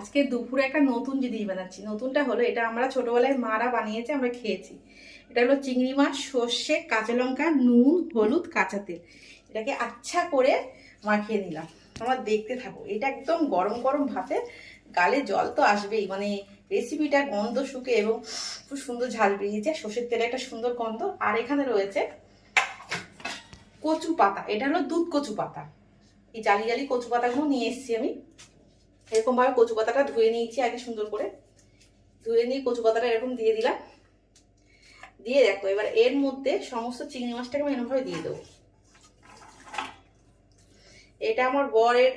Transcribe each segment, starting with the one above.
আজকে দুপুরে একটা নতুন জিনিস বানাচ্ছি। নতুনটা হলো, এটা আমরা ছোটবেলায় মারা বানিয়েছে, আমরা খেয়েছি। এটা হলো চিংড়ি মাছ, সর্ষে, কাঁচা লঙ্কা, নুন, হলুদ, কাঁচা তেল। এটাকে আচ্ছা করে মাখিয়ে নিলাম। তোমরা দেখতে থাকো। এটা একদম গরম গরম ভাতে গালে জল তো আসবেই। মানে রেসিপিটা গন্ধ শুকে এবং খুব সুন্দর ঝাল বেরিয়েছে। সর্ষের তেলে একটা সুন্দর গন্ধ। আর এখানে রয়েছে কচু পাতা। এটা হলো দুধ কচু পাতা। এই জালি জালি কচু পাতাগুলো নিয়ে এসেছি আমি। এরকম ভাবে কচু পাতাটা ধুয়ে নিয়েছি আগে সুন্দর করে। ধুয়ে নিয়ে কচু পাতাটা এরকম দিয়ে দিলাম। দিয়ে দেখো এবার এর মধ্যে সমস্ত চিংড়ি মাছটাকে আমি এরকম ভাবে দিয়ে দেবো। এটা আমার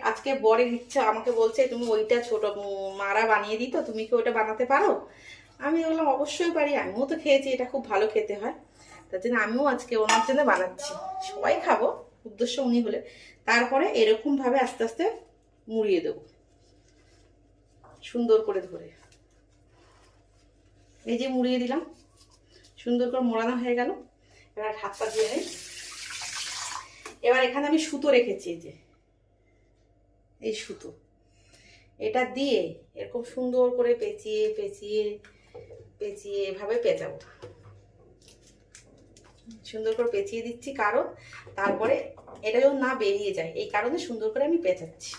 আজকে বরের ইচ্ছা, আমাকে বলছে তুমি ওইটা ছোট মারা বানিয়ে দিত, তুমি কি ওইটা বানাতে পারো? আমি বললাম অবশ্যই পারি, আমিও তো খেয়েছি, এটা খুব ভালো খেতে হয়। তার জন্য আমিও আজকে ওনার জন্য বানাচ্ছি। সবাই খাবো, উদ্দেশ্য উনি হলে। তারপরে এরকম ভাবে আস্তে আস্তে মুড়িয়ে দেবো সুন্দর করে ধরে। এই যে মুড়িয়ে দিলাম, সুন্দর করে মোড়ানো হয়ে গেল। এবার হাতটা ধুয়ে নেই। এবার এখানে আমি সুতো রেখেছি, এই যে এই সুতো, এটা দিয়ে এরকম সুন্দর করে পেঁচিয়ে পেঁচিয়ে পেঁচিয়ে এভাবে পেঁচাবো। সুন্দর করে পেঁচিয়ে দিচ্ছি, কারণ তারপরে এটা যেন না বেরিয়ে যায়, এই কারণে সুন্দর করে আমি পেঁচাচ্ছি।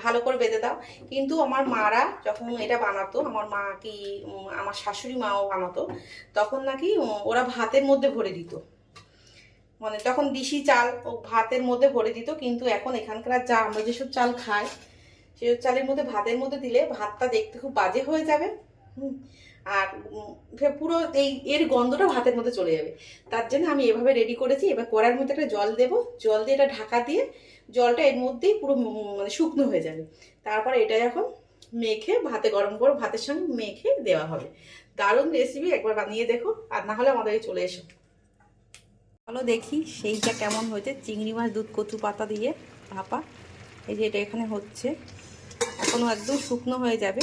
ভালো করে বেঁধে দাও। কিন্তু আমার মারা যখন এটা বানাতো, আমার মা কি আমার শাশুড়ি মাও বানাতো, তখন নাকি ওরা ভাতের মধ্যে ভরে দিত। মানে তখন দিশি চাল ও ভাতের মধ্যে ভরে দিত। কিন্তু এখন এখানকার যা আমরা যেসব চাল খাই, সেসব চালের মধ্যে ভাতের মধ্যে দিলে ভাতটা দেখতে খুব বাজে হয়ে যাবে। আর পুরো এর গন্ধটা ভাতের মধ্যে চলে যাবে। তার জন্য আমি এভাবে রেডি করেছি। এবার কড়াইয়ের মধ্যে একটা জল দেবো, জল দিয়ে এটা ঢাকা দিয়ে জলটা এর মধ্যেই পুরো মানে শুকনো হয়ে যাবে। তারপরে এটা এখন মেখে ভাতে গরম করে ভাতের সঙ্গে মেখে দেওয়া হবে। দারুণ রেসিপি, একবার বানিয়ে দেখো। আর না হলে আমাদের চলে এসো। চলো দেখি সেইটা কেমন হয়েছে। চিংড়ি মাছ দুধ কচু পাতা দিয়ে ভাপা। এই যে এটা এখানে হচ্ছে, এখনও একদম শুকনো হয়ে যাবে।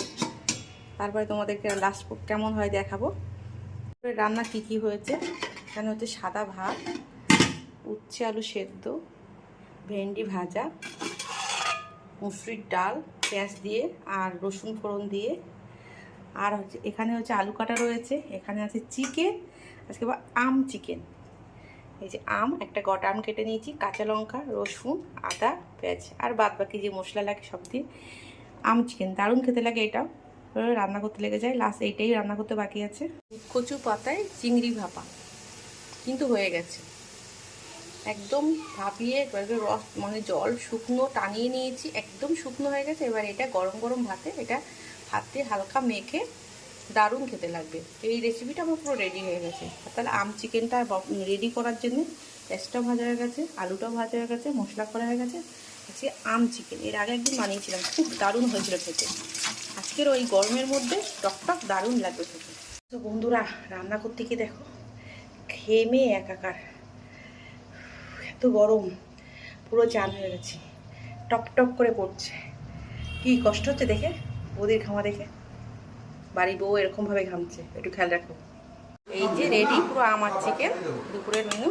তারপরে তোমাদেরকে লাস্ট কেমন হয় দেখাবো। রান্না কি কি হয়েছে, এখানে হচ্ছে সাদা ভাত, উচ্ছে আলু সেদ্ধ, ভেন্ডি ভাজা, মুসুরির ডাল পেঁয়াজ দিয়ে আর রসুন ফোড়ন দিয়ে, আর হচ্ছে এখানে হচ্ছে আলু কাটা রয়েছে, এখানে আছে চিকেন, আজকে আম চিকেন। এই যে আম, একটা গোটা আম কেটে নিয়েছি, কাঁচা লঙ্কা, রসুন, আদা, পেঁয়াজ আর বাদ বাকি যে মশলা লাগে সব দিয়ে আম চিকেন। দারুণ খেতে লাগে। এটাও রান্না করতে লেগে যায়। লাস্ট এইটাই রান্না করতে বাকি আছে। কচু পাতায় চিংড়ি ভাপা কিন্তু হয়ে গেছে। একদম ভাপিয়ে রস মানে জল শুকনো টানিয়ে নিয়েছি, একদম শুকনো হয়ে গেছে। এবার এটা গরম গরম ভাতে এটা হাতে হালকা মেখে দারুণ খেতে লাগবে। এই রেসিপিটা আমার পুরো রেডি হয়ে গেছে। তাহলে আম চিকেনটা রেডি করার জন্য পেঁয়াজটাও ভাজা হয়ে গেছে, আলুটাও ভাজা হয়ে গেছে, মশলা করা হয়ে গেছে। আজকে আম চিকেন এর আগে একদিন বানিয়েছিলাম, খুব দারুণ হয়েছিল খেতে। আজকের ওই গরমের মধ্যে টকটক দারুণ লাগবে খেতে। তো বন্ধুরা, রান্না করতে গিয়ে দেখো ঘেমে একাকার, এত গরম, পুরো চান হয়ে গেছি, টপ টপ করে পড়ছে। কি কষ্ট হচ্ছে দেখে, বৌদির ঘামা দেখে। বাড়ি বউ এরকমভাবে ঘামছে, একটু খেয়াল রাখো। এই যে রেডি পুরো আমার চিকেন, দুপুরের মেনু।